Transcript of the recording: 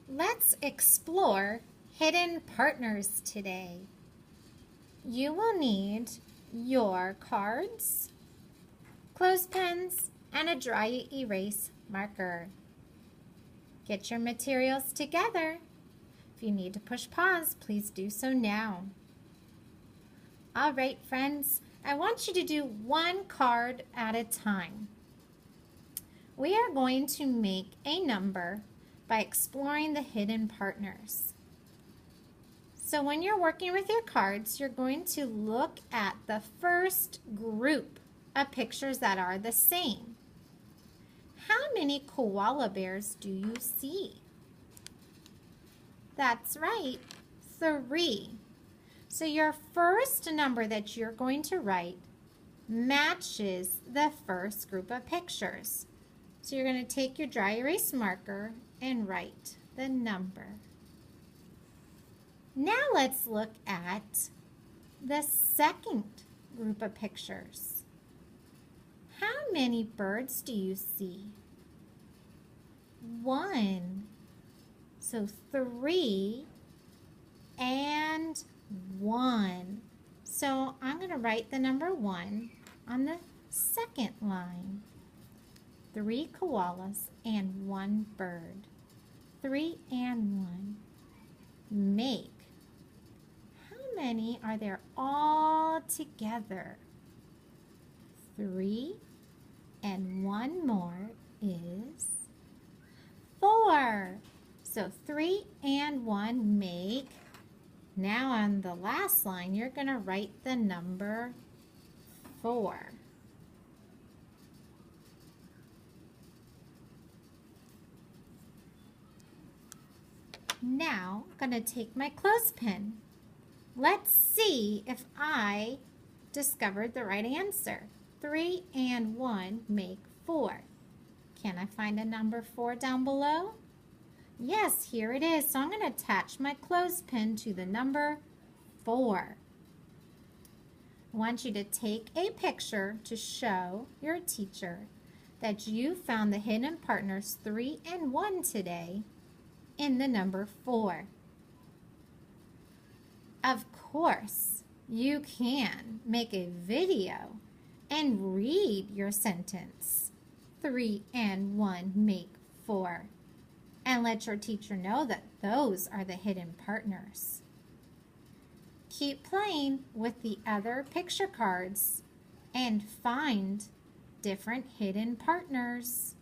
Let's explore hidden partners today. You will need your cards, clothespins, and a dry erase marker. Get your materials together. If you need to push pause, please do so now. All right, friends, I want you to do one card at a time. We are going to make a number by exploring the hidden partners. So when you're working with your cards, you're going to look at the first group of pictures that are the same. How many koala bears do you see? That's right, 3. So your first number that you're going to write matches the first group of pictures. So you're going to take your dry erase marker and write the number. Now let's look at the second group of pictures. How many birds do you see? 1. So 3 and 1. So I'm going to write the number 1 on the second line. 3 koalas and 1 bird. 3 and 1 make. How many are there all together? 3 and 1 more is 4. So 3 and 1 make. Now on the last line, you're going to write the number 4. Now I'm going to take my clothespin. Let's see if I discovered the right answer. 3 and 1 make 4. Can I find a number 4 down below? Yes, here it is. So I'm going to attach my clothespin to the number 4. I want you to take a picture to show your teacher that you found the hidden partners 3 and 1 today in the number 4. Of course, you can make a video and read your sentence. 3 and 1 make 4. And let your teacher know that those are the hidden partners. Keep playing with the other picture cards and find different hidden partners.